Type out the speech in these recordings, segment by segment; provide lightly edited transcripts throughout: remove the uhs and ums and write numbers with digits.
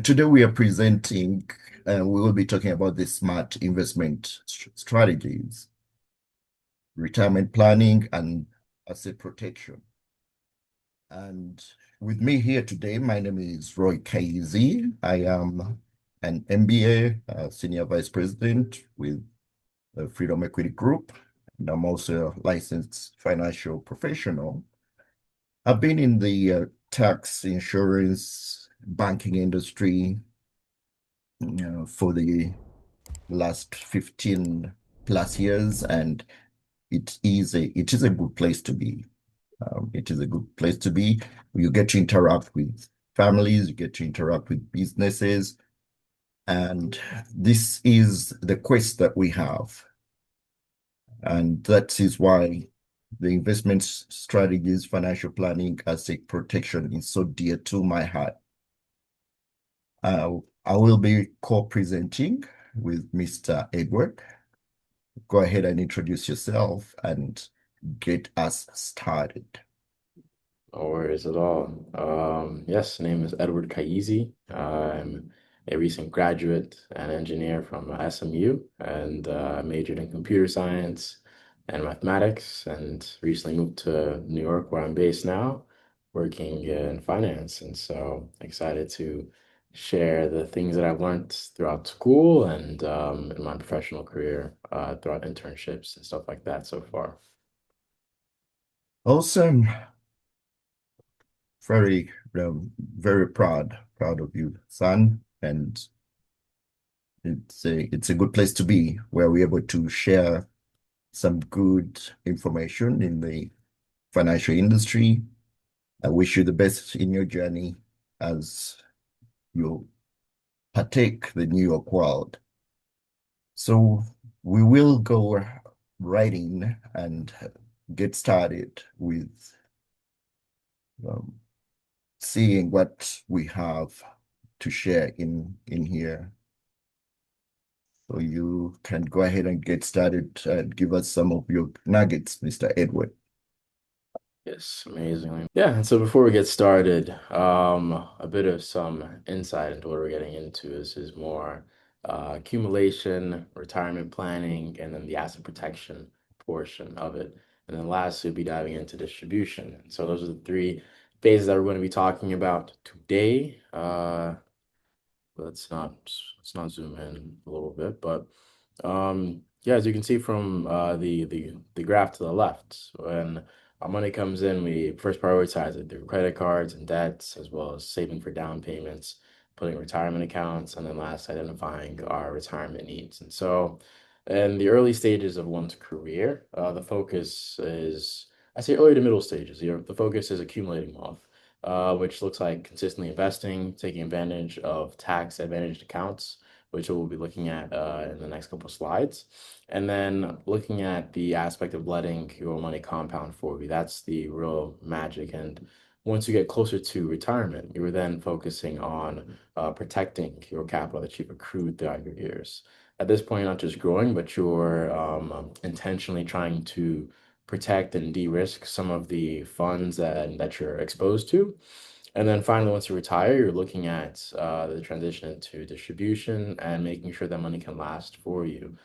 Today we are presenting, and we will be talking about the smart investment strategies, retirement planning, and asset protection. And with me here today, my name is Roy Kaizi. I am an MBA Senior Vice President with the Freedom Equity Group, and I'm also a licensed financial professional. I've been in the tax, insurance, banking industry for the last 15 plus years, and it is a good place to be. It is a good place to be. You get to interact with families, you get to interact with businesses, and this is the quest that we have. And that is why the investment strategies, financial planning, asset protection is so dear to my heart. I will be co-presenting with Mr. Edward. Go ahead and introduce yourself and get us started. No worries at all. Yes, name is Edward Kaizi. I'm a recent graduate and engineer from SMU and majored in computer science and mathematics and recently moved to New York where I'm based now, working in finance. And so excited to share the things that I've learned throughout school and in my professional career throughout internships and stuff like that so far. Awesome. Very, very proud of you, son. And it's a good place to be where we're able to share some good information in the financial industry. I wish you the best in your journey as you partake the New York world. So we will go right in and get started with um, seeing what we have to share in here. So you can go ahead and get started and give us some of your nuggets, Mr. Edward. Yes, amazingly. Yeah, and so before we get started, a bit of some insight into what we're getting into is more accumulation, retirement planning, and then the asset protection portion of it. And then lastly, we'll be diving into distribution. So those are the three phases that we're going to be talking about today. Let's not zoom in a little bit, but yeah, as you can see from the graph to the left, when our money comes in, we first prioritize it through credit cards and debts, as well as saving for down payments, putting retirement accounts, and then last, identifying our retirement needs. And so, in the early stages of one's career, the focus is, I say early to middle stages, the focus is accumulating wealth, which looks like consistently investing, taking advantage of tax advantaged accounts, which we'll be looking at in the next couple of slides. And then looking at the aspect of letting your money compound for you. That's the real magic. And once you get closer to retirement, you're then focusing on protecting your capital that you've accrued throughout your years. At this point, you're not just growing, but you're intentionally trying to protect and de-risk some of the funds that you're exposed to. And then finally, once you retire, you're looking at the transition into distribution and making sure that money can last for you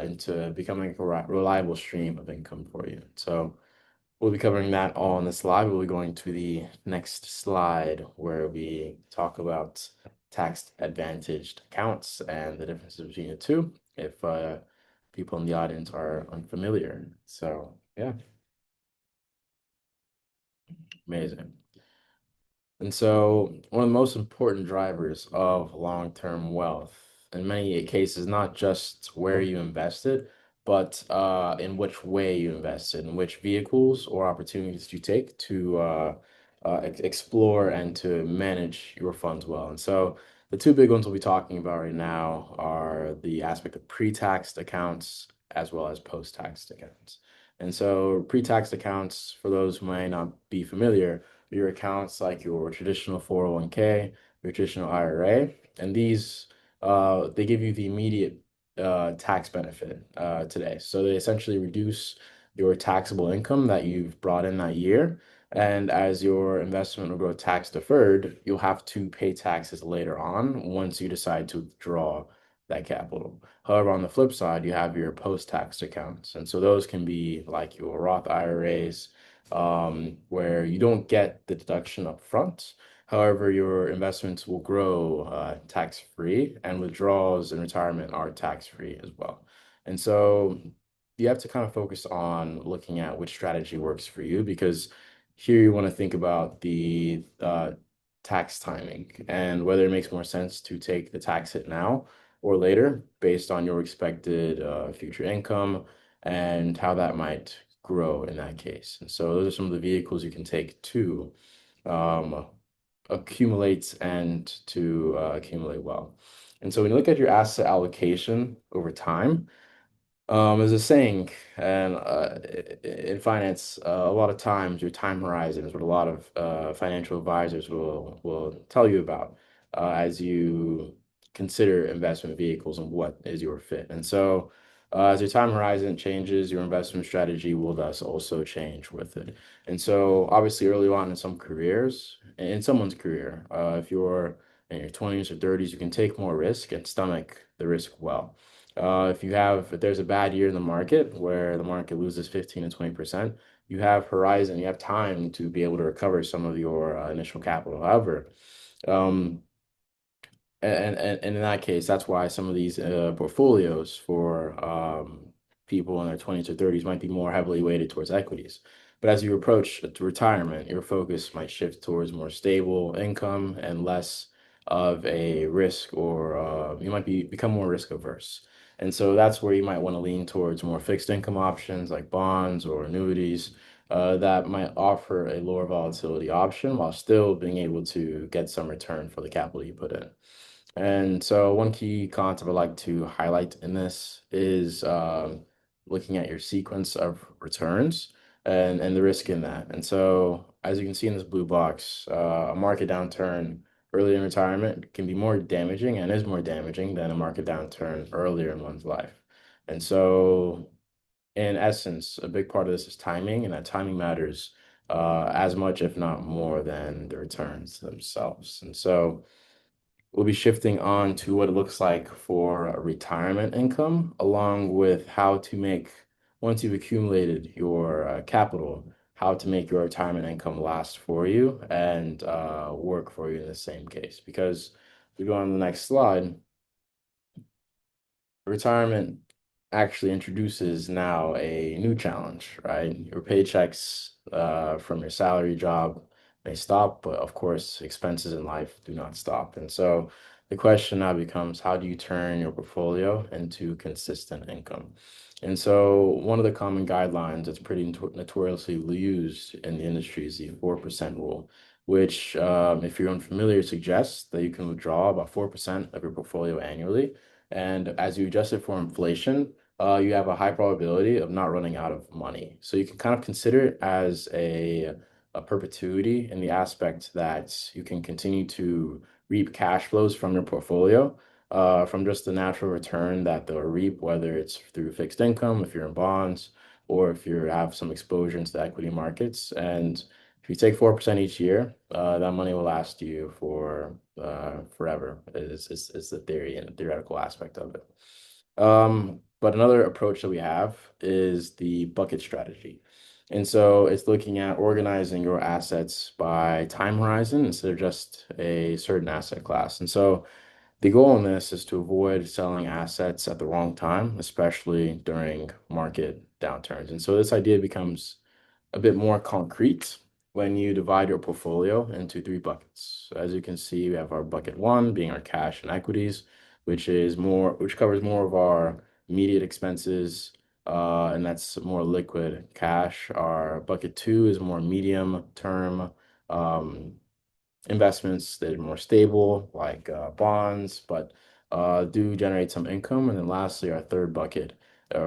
into becoming a reliable stream of income for you. So we'll be covering that all on the slide. We'll be going to the next slide where we talk about tax advantaged accounts and the differences between the two, if people in the audience are unfamiliar. So yeah, amazing. And so, one of the most important drivers of long-term wealth, in many cases, not just where you invested, but in which way you invested, in which vehicles or opportunities you take to explore and to manage your funds well. And so, the two big ones we'll be talking about right now are the aspect of pre-taxed accounts as well as post-taxed accounts. And so, pre-taxed accounts, for those who may not be familiar, your accounts like your traditional 401k, your traditional IRA, and these they give you the immediate tax benefit today. So they essentially reduce your taxable income that you've brought in that year, And as your investment will grow tax deferred, you'll have to pay taxes later on once you decide to withdraw that capital. However, on the flip side, you have your post-tax accounts. And so those can be like your Roth IRAs, where you don't get the deduction up front. However, your investments will grow tax-free, and withdrawals in retirement are tax-free as well. And so you have to kind of focus on looking at which strategy works for you, because here you want to think about the tax timing and whether it makes more sense to take the tax hit now or later based on your expected future income and how that might grow in that case. And so those are some of the vehicles you can take to um, accumulate and to accumulate wealth. And so when you look at your asset allocation over time, there's a saying, and in finance, a lot of times your time horizon is what a lot of financial advisors will tell you about as you consider investment vehicles and what is your fit. And so, as your time horizon changes, your investment strategy will thus also change with it. And so, obviously, early on in some careers, in someone's career, if you're in your 20s or 30s, you can take more risk and stomach the risk well. If there's a bad year in the market where the market loses 15 to 20%, you have horizon, you have time to be able to recover some of your initial capital. However, um, and in that case, that's why some of these portfolios for people in their 20s or 30s might be more heavily weighted towards equities. But as you approach to retirement, your focus might shift towards more stable income and less of a risk, or you might become more risk averse. And so that's where you might want to lean towards more fixed income options like bonds or annuities that might offer a lower volatility option while still being able to get some return for the capital you put in. And so one key concept I'd like to highlight in this is looking at your sequence of returns and the risk in that. And so as you can see in this blue box, a market downturn early in retirement can be more damaging and is more damaging than a market downturn earlier in one's life. And so in essence, a big part of this is timing, and that timing matters as much, if not more, than the returns themselves. And so we'll be shifting on to what it looks like for a retirement income, along with how to make, once you've accumulated your capital, how to make your retirement income last for you and work for you in the same case. Because if we go on to the next slide, retirement actually introduces now a new challenge, right? Your paychecks from your salary job may stop, but of course, expenses in life do not stop. And so the question now becomes, how do you turn your portfolio into consistent income? And so one of the common guidelines that's pretty notoriously used in the industry is the 4% rule, which, if you're unfamiliar, suggests that you can withdraw about 4% of your portfolio annually, and as you adjust it for inflation, you have a high probability of not running out of money. So you can kind of consider it as a perpetuity in the aspect that you can continue to reap cash flows from your portfolio, from just the natural return that they'll reap, whether it's through fixed income, if you're in bonds, or if you have some exposure into the equity markets. And if you take 4% each year, that money will last you for forever, is the theory and the theoretical aspect of it. But another approach that we have is the bucket strategy. And so it's looking at organizing your assets by time horizon instead of just a certain asset class. And so the goal in this is to avoid selling assets at the wrong time, especially during market downturns. And so this idea becomes a bit more concrete when you divide your portfolio into three buckets. So as you can see, we have our bucket one being our cash and equities, which covers more of our immediate expenses, and that's more liquid cash. Our bucket two is more medium term um, investments that are more stable, like bonds, but do generate some income. And then lastly, our third bucket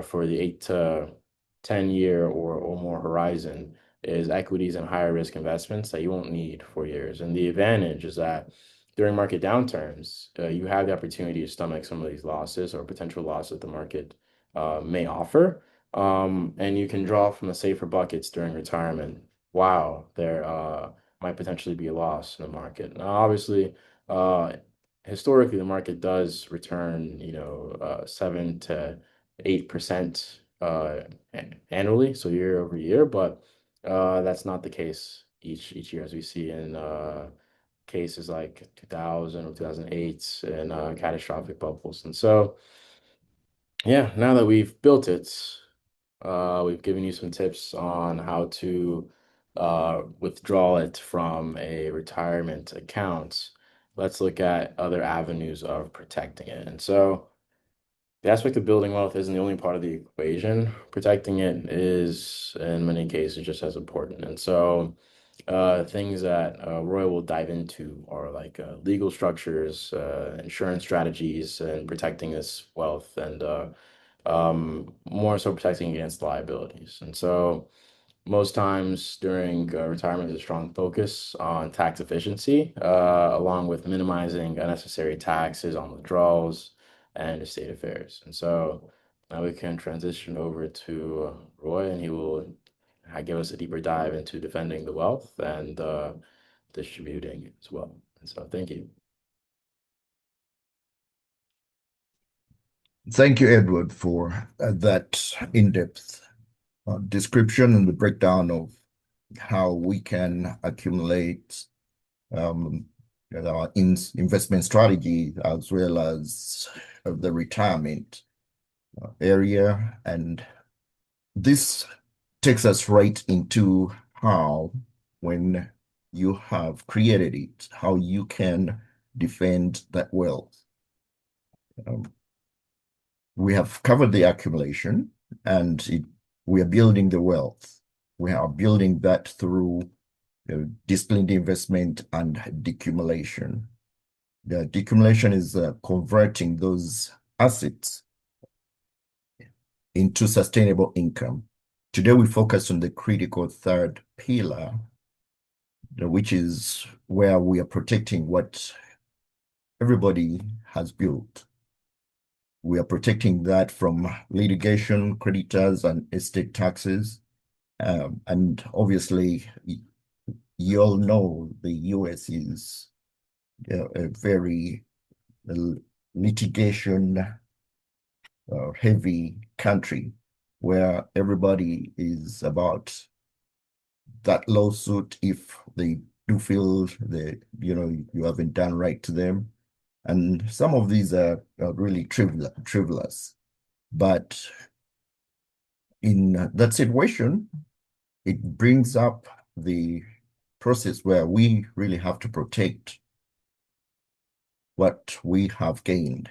for the 8 to 10 year or more horizon is equities and higher risk investments that you won't need for years. And the advantage is that during market downturns, you have the opportunity to stomach some of these losses or potential losses that the market may offer. And you can draw from the safer buckets during retirement wow, there might potentially be a loss in the market. Now, obviously, uh, historically, the market does return, 7 to 8% annually, so year over year, but that's not the case each year, as we see in cases like 2000 or 2008 and catastrophic bubbles. And so, yeah, now that we've built it, we've given you some tips on how to withdraw it from a retirement account. Let's look at other avenues of protecting it. And so the aspect of building wealth isn't the only part of the equation. Protecting it is, in many cases, just as important. And so things that Roy will dive into are like legal structures, insurance strategies, and protecting this wealth, and more so protecting against liabilities. And so most times during retirement, there's a strong focus on tax efficiency, along with minimizing unnecessary taxes on withdrawals and estate affairs. And so now we can transition over to Roy, and he will give us a deeper dive into defending the wealth and distributing it as well. And so thank you. Thank you, Edward, for that in-depth description and the breakdown of how we can accumulate our investment strategy as well as the retirement area. And this takes us right into how, when you have created it, how you can defend that wealth. We have covered the accumulation, and we are building the wealth. We are building that through disciplined investment and decumulation. The decumulation is converting those assets into sustainable income. Today, we focus on the critical third pillar, which is where we are protecting what everybody has built. We are protecting that from litigation, creditors, and estate taxes. And obviously, you all know the US is a very litigation heavy country where everybody is about that lawsuit if they do feel that you haven't done right to them. And some of these are really trivial, but in that situation, it brings up the process where we really have to protect what we have gained.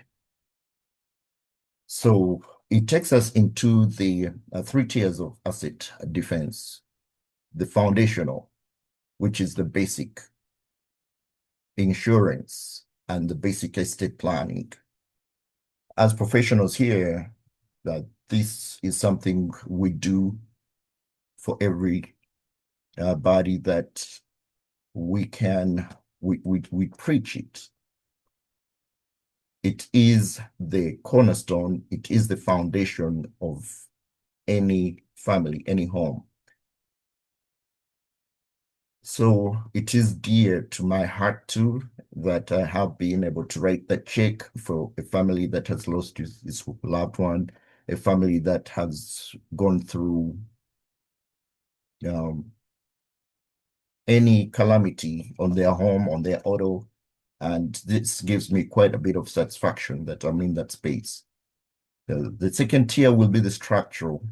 So it takes us into the 3 tiers of asset defense. The foundational, which is the basic insurance and the basic estate planning. As professionals here, that this is something we do for every body that we preach it. It is the cornerstone, it is the foundation of any family, any home. So it is dear to my heart too that I have been able to write that check for a family that has lost its loved one, a family that has gone through any calamity on their home, on their auto, and this gives me quite a bit of satisfaction that I'm in that space. The second tier will be the structural.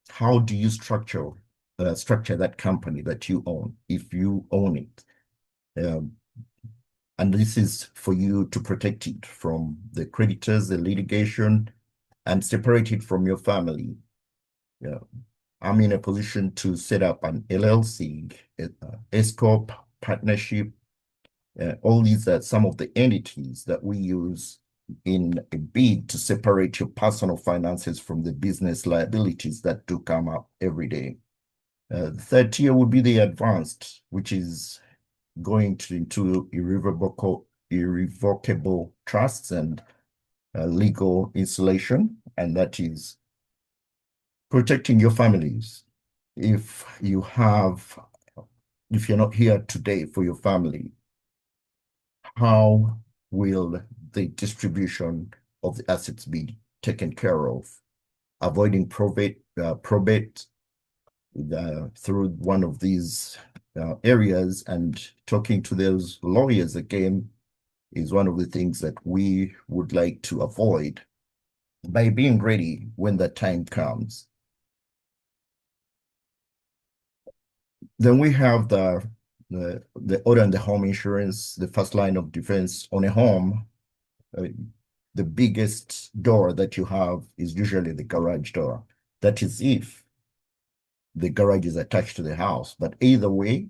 How do you structure that company that you own, if you own it? And this is for you to protect it from the creditors, the litigation, and separate it from your family. I'm in a position to set up an LLC, S Corp, partnership. All these are some of the entities that we use in a bid to separate your personal finances from the business liabilities that do come up every day. The third tier would be the advanced, which is going into irrevocable trusts and legal insulation, and that is protecting your families. If you have if you're not here today for your family, how will the distribution of the assets be taken care of? Avoiding probate through one of these areas and talking to those lawyers again is one of the things that we would like to avoid by being ready when that time comes. Then we have the auto and the home insurance, the first line of defense on a home. The biggest door that you have is usually the garage door. That is if the garage is attached to the house. But either way,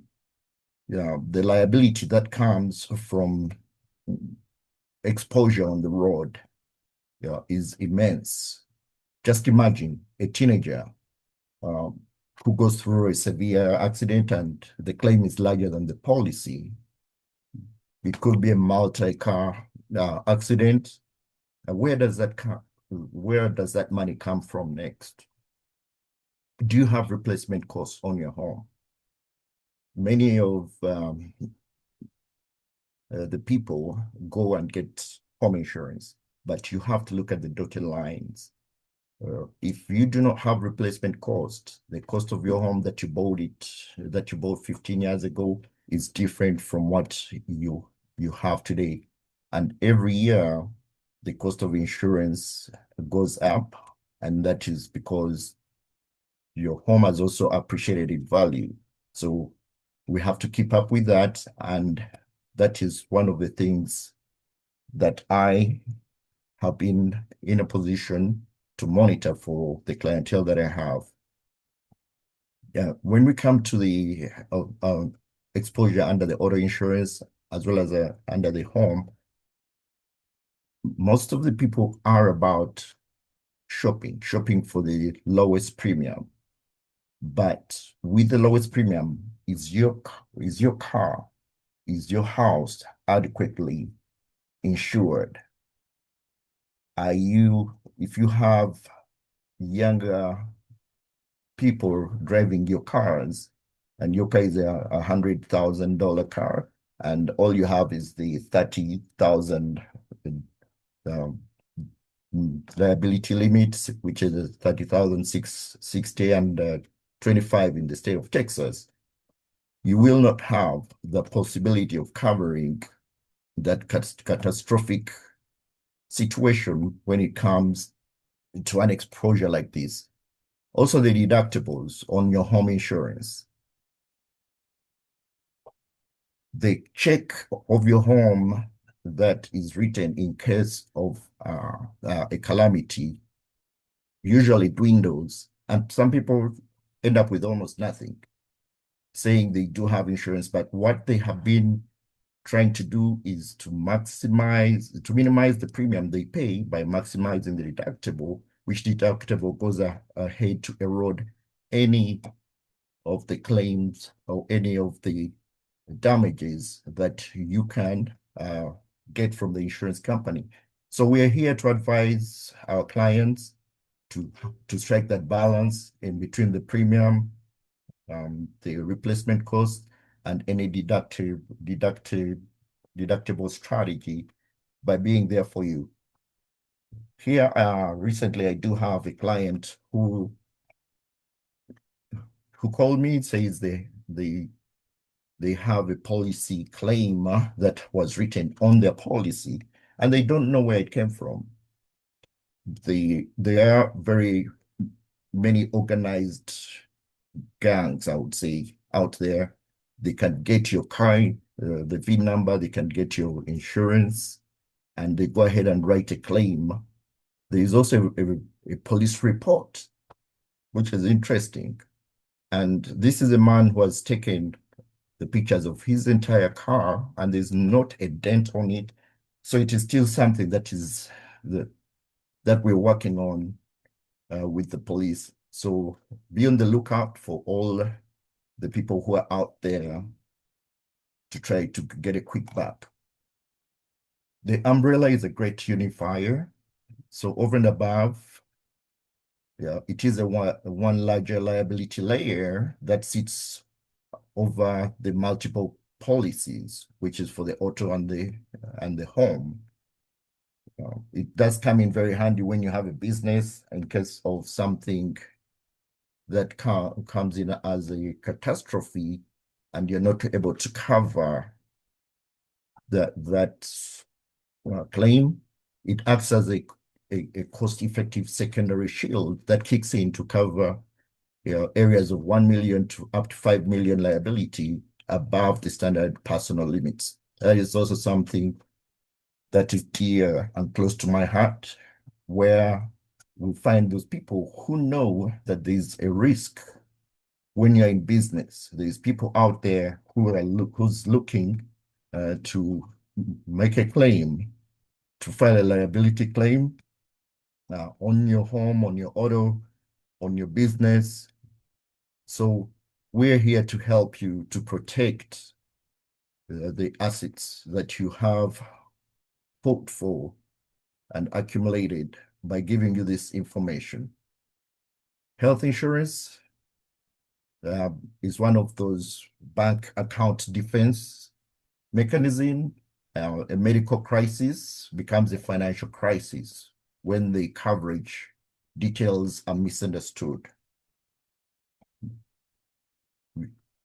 the liability that comes from exposure on the road is immense. Just imagine a teenager who goes through a severe accident and the claim is larger than the policy. It could be a multi-car accident. Where does that money come from next? Do you have replacement costs on your home? Many of the people go and get home insurance, but you have to look at the dotted lines. If you do not have replacement cost, the cost of your home that you bought 15 years ago is different from what you have today. And every year, the cost of insurance goes up, and that is because your home has also appreciated in value. So we have to keep up with that, and that is one of the things that I have been in a position to monitor for the clientele that I have. When we come to the exposure under the auto insurance as well as under the home, most of the people are about shopping for the lowest premium. But with the lowest premium, is your car, is your house adequately insured? If you have younger people driving your cars and your car is a $100,000 car and all you have is the 30,000 liability limit, which is 30,660 and 25 in the state of Texas, you will not have the possibility of covering that catastrophic situation when it comes to an exposure like this. Also, the deductibles on your home insurance. The check of your home that is written in case of a calamity usually dwindles, and some people end up with almost nothing, saying they do have insurance, but what they have been trying to do is to minimize the premium they pay by maximizing the deductible, which deductible goes ahead to erode any of the claims or any of the damages that you can get from the insurance company. So we are here to advise our clients to strike that balance in between the premium, the replacement cost, and any deductible strategy by being there for you. Here, recently, I do have a client who called me and says they have a policy claim that was written on their policy, and they don't know where it came from. There are very many organized gangs, I would say, out there. They can get your car, the VIN number, they can get your insurance, and they go ahead and write a claim. There is also a police report, which is interesting. And this is a man who has taken the pictures of his entire car, and there's not a dent on it. So it is still something that we're working on with the police. So be on the lookout for all the people who are out there to try to get a quick buck. The umbrella is a great unifier. So over and above, it is a one larger liability layer that sits over the multiple policies, which is for the auto and the home. It does come in very handy when you have a business in case of something that comes in as a catastrophe and you're not able to cover that claim. It acts as a cost-effective secondary shield that kicks in to cover areas of 1 million to up to 5 million liability above the standard personal limits. That is also something that is dear and close to my heart, where we find those people who know that there's a risk when you're in business. There's people out there who's looking to make a claim, to file a liability claim on your home, on your auto, on your business. So we're here to help you to protect the assets that you have fought for and accumulated by giving you this information. Health insurance is one of those bank account defense mechanism. A medical crisis becomes a financial crisis when the coverage details are misunderstood.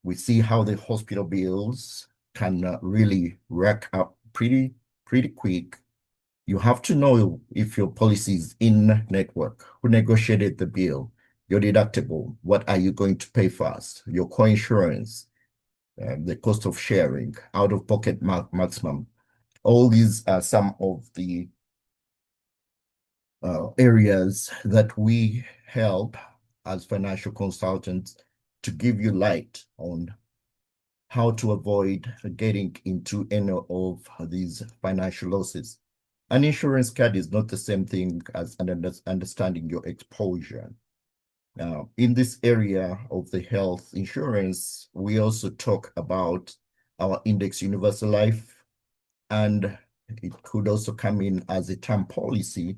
We see how the hospital bills can really rack up pretty quick. You have to know if your policy is in network, who negotiated the bill, your deductible, what are you going to pay first, your co-insurance, the cost of sharing, out-of-pocket maximum. All these are some of the areas that we help as financial consultants to give you light on how to avoid getting into any of these financial losses. An insurance card is not the same thing as understanding your exposure. Now, in this area of the health insurance, we also talk about our Index Universal Life, and it could also come in as a term policy,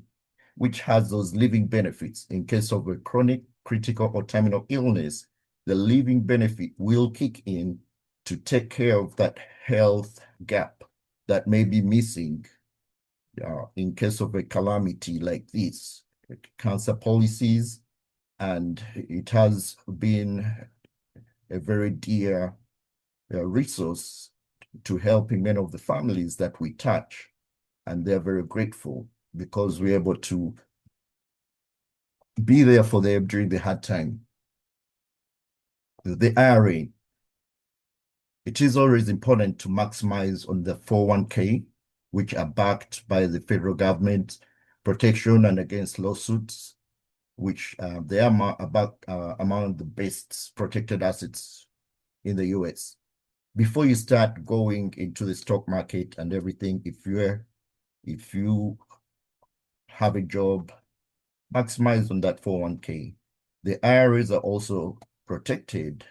which has those living benefits. In case of a chronic, critical, or terminal illness, the living benefit will kick in to take care of that health gap that may be missing in case of a calamity like this, like cancer policies. And it has been a very dear resource to helping many of the families that we touch. And they're very grateful because we're able to be there for them during the hard time. The IRA, it is always important to maximize on the 401k, which are backed by the federal government, protection and against lawsuits, which they are among the best protected assets in the US. Before you start going into the stock market and everything, if you have a job, maximize on that 401k. The IRAs are also protected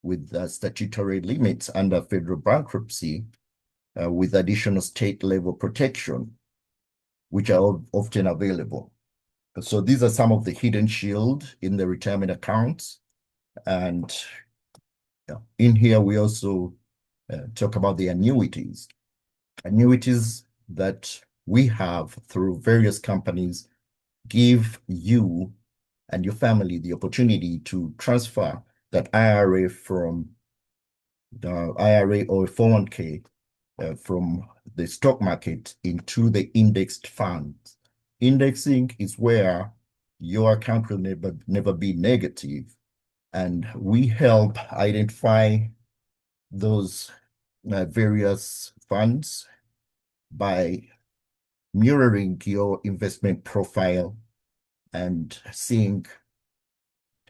with statutory limits under federal bankruptcy with additional state level protection, which are often available. So these are some of the hidden shield in the retirement accounts. And in here, we also talk about the annuities. Annuities that we have through various companies give you and your family the opportunity to transfer that IRA from the IRA or 401k from the stock market into the indexed funds. Indexing is where your account will never be negative. And we help identify those various funds by mirroring your investment profile and seeing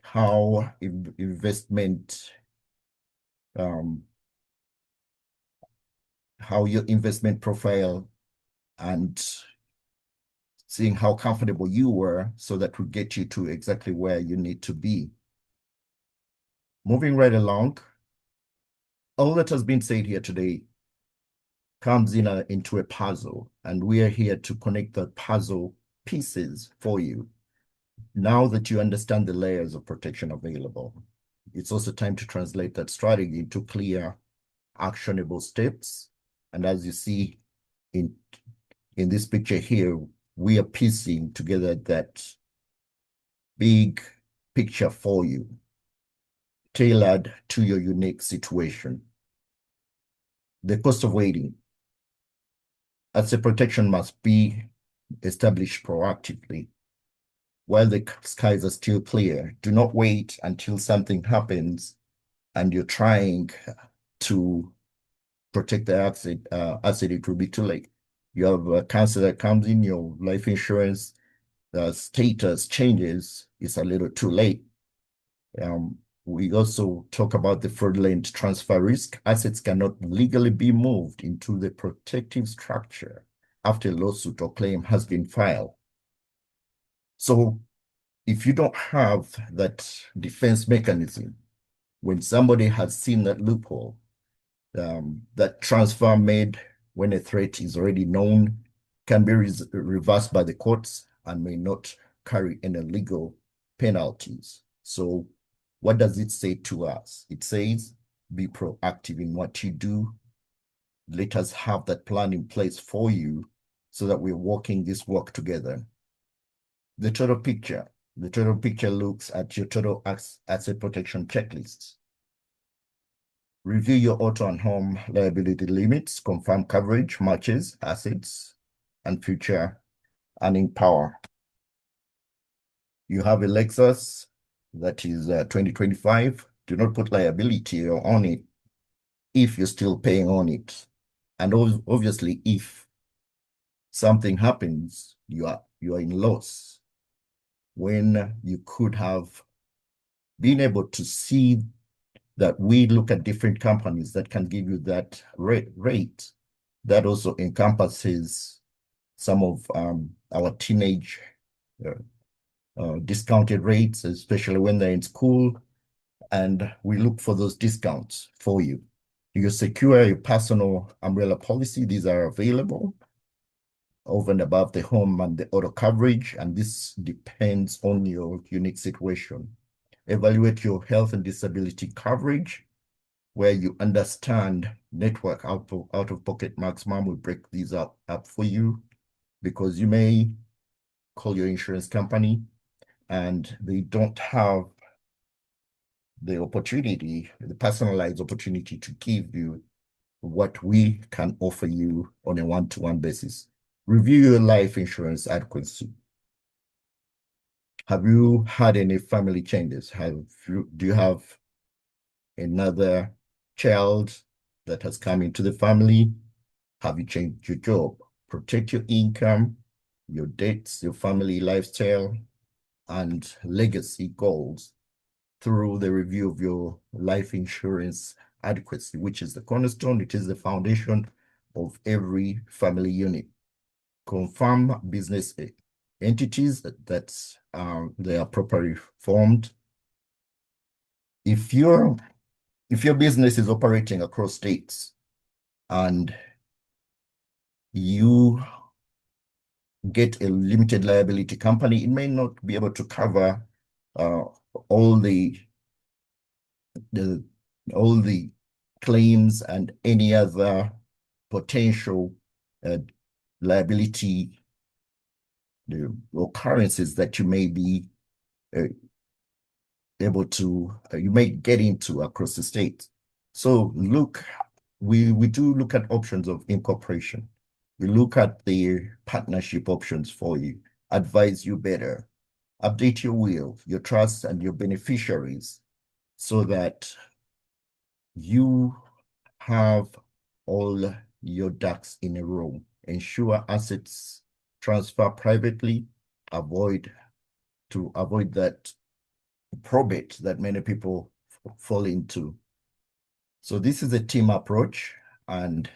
how how your investment profile and seeing how comfortable you were so that we get you to exactly where you need to be. Moving right along, all that has been said here today comes into a puzzle, and we are here to connect the puzzle pieces for you. Now that you understand the layers of protection available, it's also time to translate that strategy into clear, actionable steps. And as you see in this picture here, we are piecing together that big picture for you, tailored to your unique situation. The cost of waiting. Asset protection must be established proactively. While the skies are still clear, do not wait until something happens and you're trying to protect the asset, it will be too late. You have a cancer that comes in, your life insurance, the status changes, it's a little too late. We also talk about the fraudulent transfer risk. Assets cannot legally be moved into the protective structure after a lawsuit or claim has been filed. So if you don't have that defense mechanism, when somebody has seen that loophole, that transfer made when a threat is already known can be reversed by the courts and may not carry any legal penalties. So what does it say to us? It says, be proactive in what you do. Let us have that plan in place for you so that we're walking this walk together. The total picture. The total picture looks at your total asset protection checklists. Review your auto and home liability limits, confirm coverage, matches, assets, and future earning power. You have a Lexus that is 2025. Do not put liability on it if you're still paying on it. And obviously, if something happens, you are in loss, when you could have been able to see that we look at different companies that can give you that rate. That also encompasses some of our teenage discounted rates, especially when they're in school, and we look for those discounts for you. You secure your personal umbrella policy. These are available over and above the home and the auto coverage, and this depends on your unique situation. Evaluate your health and disability coverage, where you understand network out-of-pocket maximum. We break these up for you, because you may call your insurance company and they don't have the opportunity, the personalized opportunity to give you what we can offer you on a one-to-one basis. Review your life insurance adequacy. Have you had any family changes? Do you have another child that has come into the family? Have you changed your job? Protect your income, your debts, your family lifestyle, and legacy goals through the review of your life insurance adequacy, which is the cornerstone. It is the foundation of every family unit. Confirm business entities that they are properly formed. If your business is operating across states and you get a limited liability company, it may not be able to cover all the claims and any other potential liability occurrences that you may be able to, you may get into across the state. So we do look at options of incorporation. We look at the partnership options for you, advise you better, update your will, your trusts, and your beneficiaries so that you have all your ducks in a row. Ensure assets transfer privately, avoid that probate that many people fall into. So this is a team approach, and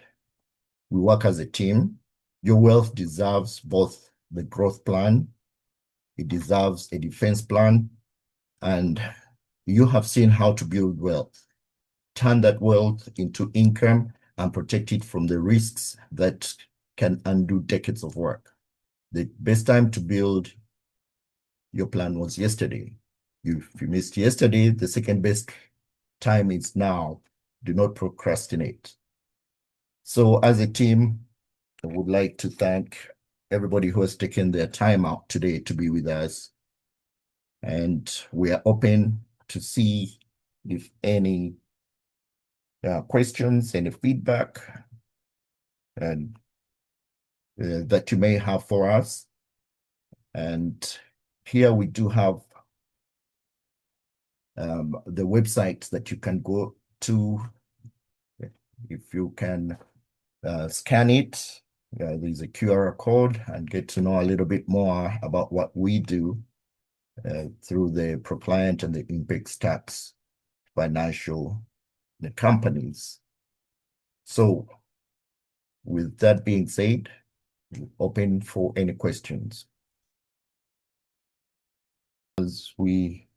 we work as a team. Your wealth deserves both the growth plan, it deserves a defense plan, and you have seen how to build wealth. Turn that wealth into income and protect it from the risks that can undo decades of work. The best time to build your plan was yesterday. If you missed yesterday, the second best time is now. Do not procrastinate. So as a team, I would like to thank everybody who has taken their time out today to be with us. And we are open to see if any questions, any feedback, and that you may have for us. And here we do have the website that you can go to. If you can scan it, there's a QR code, and get to know a little bit more about what we do through the ProClient and the Impex Tax financial companies. So with that being said, open for any questions. As we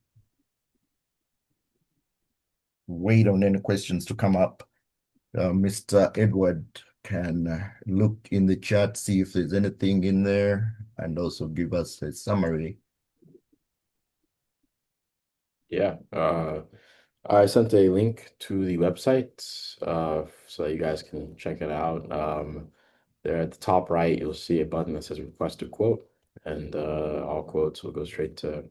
wait on any questions to come up, Mr. Edward can look in the chat, see if there's anything in there, and also give us a summary. Yeah, I sent a link to the website so you guys can check it out. There at the top right, you'll see a button that says request a quote, and all quotes will go straight to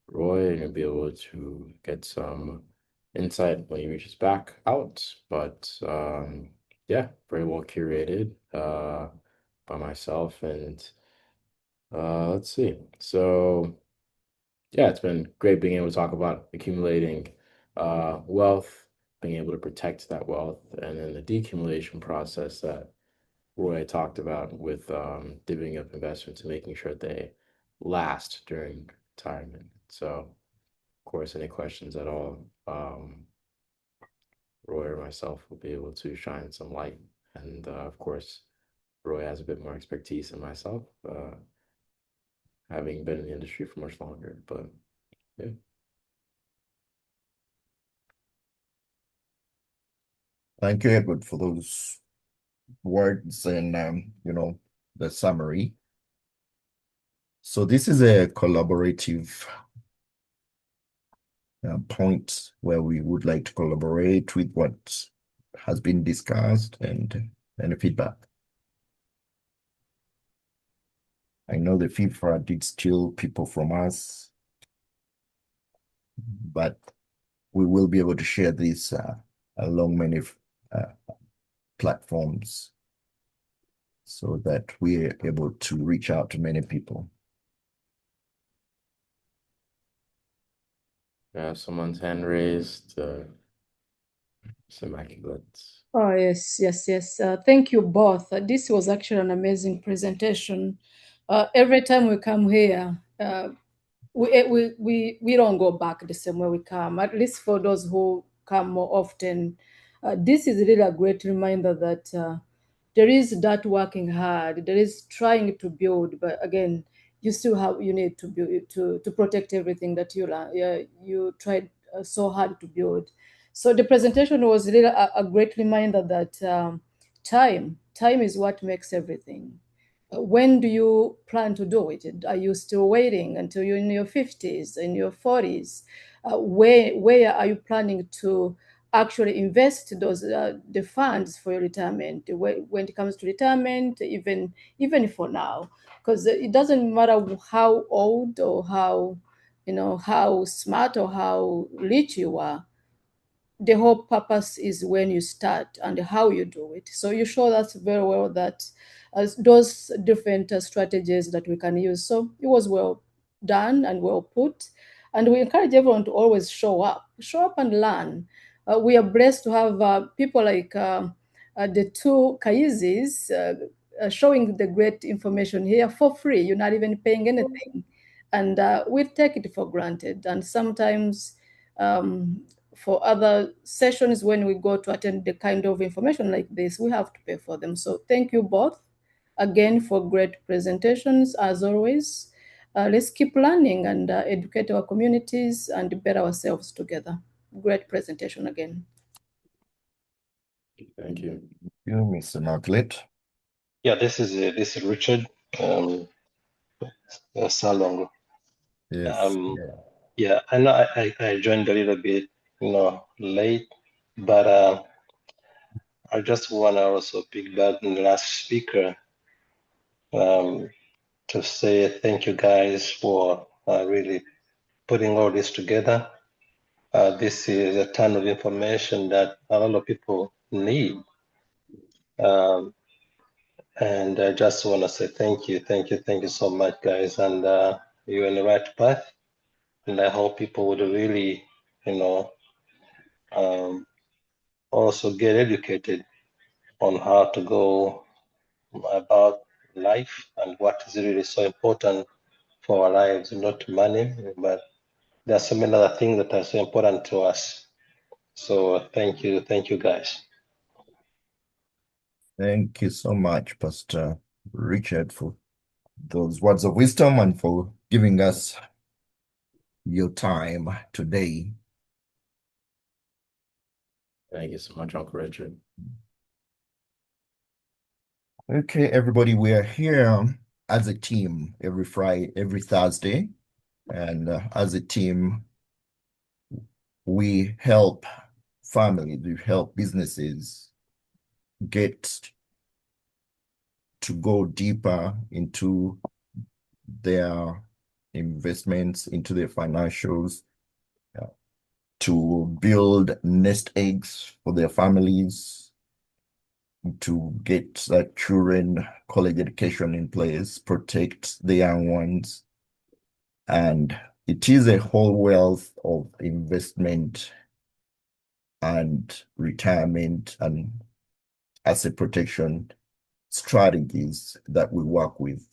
Roy, and you'll be able to get some insight when he reaches back out. But yeah, very well curated by myself. And let's see. So yeah, it's been great being able to talk about accumulating wealth, being able to protect that wealth, and then the decumulation process that Roy talked about with divvying up investments and making sure they last during retirement. So, of course, any questions at all, Roy or myself will be able to shine some light. And of course, Roy has a bit more expertise than myself, having been in the industry for much longer. But yeah. Thank you, Edward, for those words and the summary. So this is a collaborative point where we would like to collaborate with what has been discussed and any feedback. I know the FIFA did steal people from us, but we will be able to share this along many platforms so that we're able to reach out to many people. Yeah, someone's hand raised. Some accolades. Oh, yes, yes, yes. Thank you both. This was actually an amazing presentation. Every time we come here, we don't go back the same way we come, at least for those who come more often. This is really a great reminder that there is that working hard, there is trying to build, but again, you need to build to protect everything that you tried so hard to build. So the presentation was really a great reminder that time is what makes everything. When do you plan to do it? Are you still waiting until you're in your 50s, in your 40s? Where are you planning to actually invest those the funds for your retirement when it comes to retirement, even for now? Because it doesn't matter how old or how smart or how rich you are. The whole purpose is when you start and how you do it. So you show us very well that those different strategies that we can use. So it was well done and well put. And we encourage everyone to always show up and learn. We are blessed to have people like the two Kaizis showing the great information here for free. You're not even paying anything. And we take it for granted. And sometimes for other sessions, when we go to attend the kind of information like this, we have to pay for them. So thank you both again for great presentations, as always. Let's keep learning and educate our communities and better ourselves together. Great presentation again. Thank you. You, Mr. Marklet. Yeah, this is Richard Salongo. Yes. Yeah, I know I joined a little bit, late, but I just want to also pick back on the last speaker um, to say thank you guys for really putting all this together. This is a ton of information that a lot of people need. Um, and I just want to say thank you, thank you so much, guys. And you're in the right path. And I hope people would really, um, also get educated on how to go about life and what is really so important for our lives, not money, but there are so many other things that are so important to us. So thank you guys. Thank you so much, Pastor Richard, for those words of wisdom and for giving us your time today. Thank you so much, Uncle Richard. Okay, everybody, we are here as a team every Friday, every Thursday, and as a team, we help families, we help businesses get to go deeper into their investments, into their financials, to build nest eggs for their families, to get that children college education in place, protect the young ones. And it is a whole wealth of investment and retirement and asset protection strategies that we work with.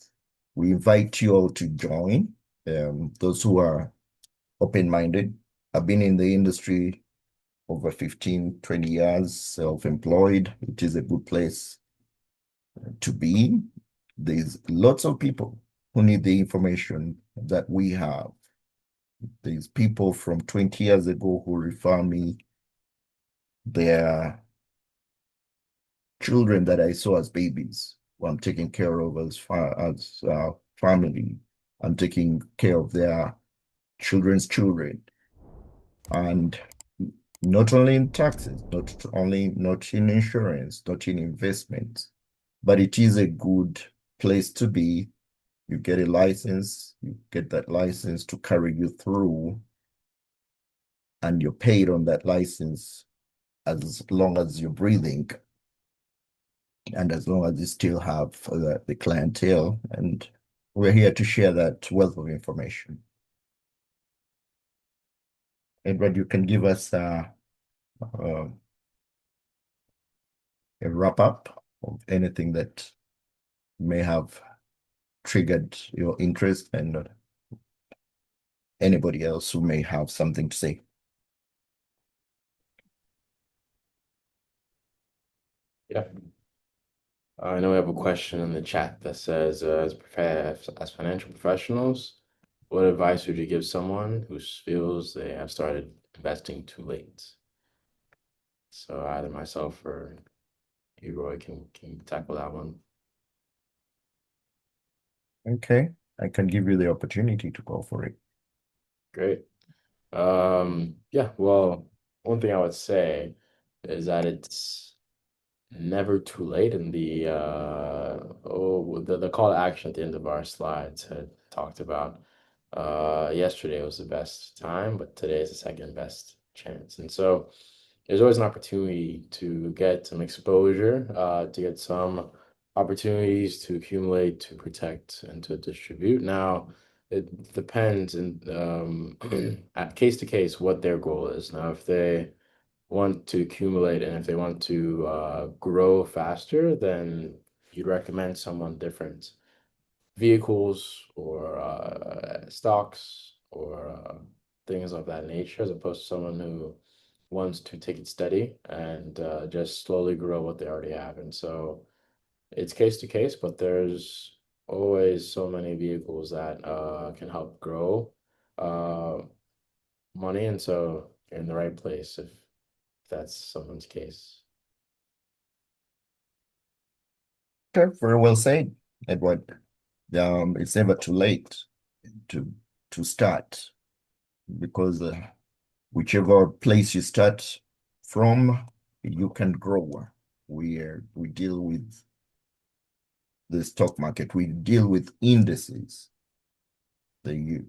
We invite you all to join, those who are open-minded. I've been in the industry over 15, 20 years, self-employed. It is a good place to be. There's lots of people who need the information that we have. There's people from 20 years ago who refer me their children that I saw as babies, who I'm taking care of as family. I'm taking care of their children's children. And not only in taxes, not in insurance, not in investments, but it is a good place to be. You get a license, you get that license to carry you through, and you're paid on that license as long as you're breathing and as long as you still have the clientele. And we're here to share that wealth of information. Edward, you can give us a wrap up of anything that may have triggered your interest and anybody else who may have something to say. Yeah. I know we have a question in the chat that says, as financial professionals, what advice would you give someone who feels they have started investing too late? So either myself or you, Roy, can tackle that one. Okay, I can give you the opportunity to go for it. Great. Yeah, well, one thing I would say is that it's never too late. And the call to action at the end of our slides had talked about yesterday was the best time, but today is the second best chance. And so there's always an opportunity to get some exposure, to get some opportunities to accumulate, to protect, and to distribute. Now, it depends at case to case what their goal is. Now, if they want to accumulate and if they want to grow faster, then you'd recommend someone different vehicles or stocks or things of that nature, as opposed to someone who wants to take it steady and just slowly grow what they already have. And so it's case to case, but there's always so many vehicles that can help grow money. And so you're in the right place if that's someone's case. Okay, very well said, Edward. It's never too late to start. because whichever place you start from, you can grow. We deal with the stock market. We deal with indices, the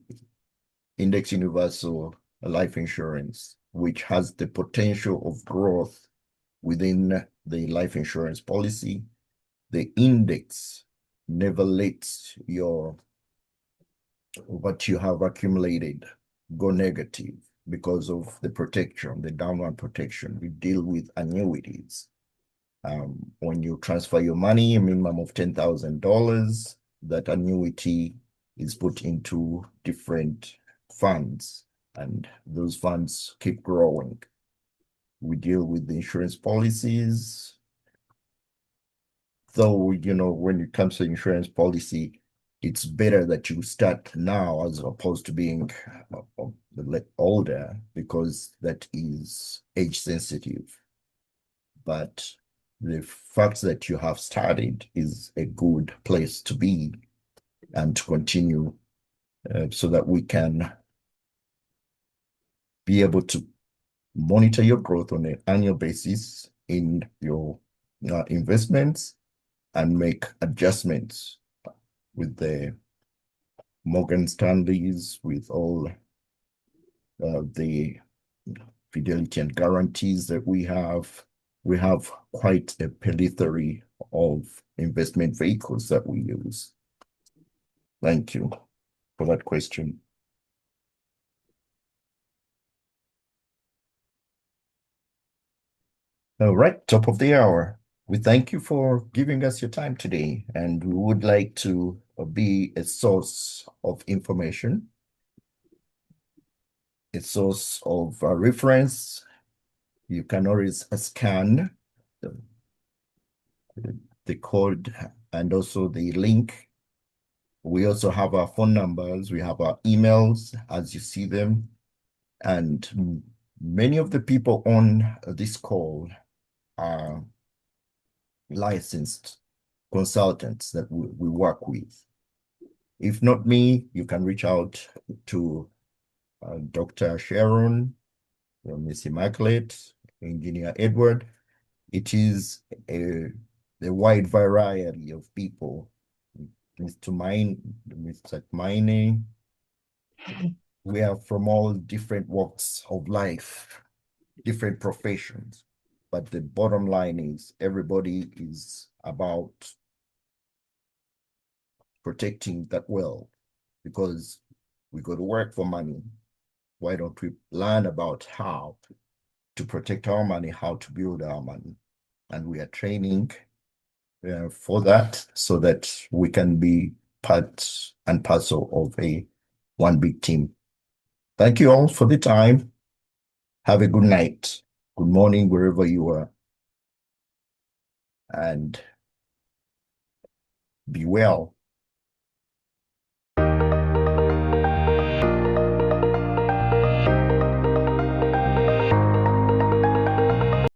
Index Universal Life Insurance, which has the potential of growth within the life insurance policy. The index never lets what you have accumulated go negative because of the protection, the downward protection. We deal with annuities. When you transfer your money, a minimum of $10,000, that annuity is put into different funds, and those funds keep growing. We deal with the insurance policies. Though, when it comes to insurance policy, it's better that you start now as opposed to being older, because that is age sensitive. But the fact that you have started is a good place to be and to continue, so that we can be able to monitor your growth on an annual basis in your investments and make adjustments with the Morgan Stanleys, with all the fidelity and guarantees that we have. We have quite a plethora of investment vehicles that we use. Thank you for that question. All right, top of the hour. We thank you for giving us your time today, and we would like to be a source of information, a source of reference. You can always scan the code and also the link. We also have our phone numbers. We have our emails as you see them. And many of the people on this call are licensed consultants that we work with. If not me, you can reach out to Dr. Sharon, Miss Immaculate, Engineer Edward. It is a wide variety of people. Mr. Mining. We are from all different walks of life, different professions. But the bottom line is everybody is about protecting that wealth, because we go to work for money. Why don't we learn about how to protect our money, how to build our money? And we are training for that, so that we can be part and parcel of one big team. Thank you all for the time. Have a good night, good morning, wherever you are, and be well.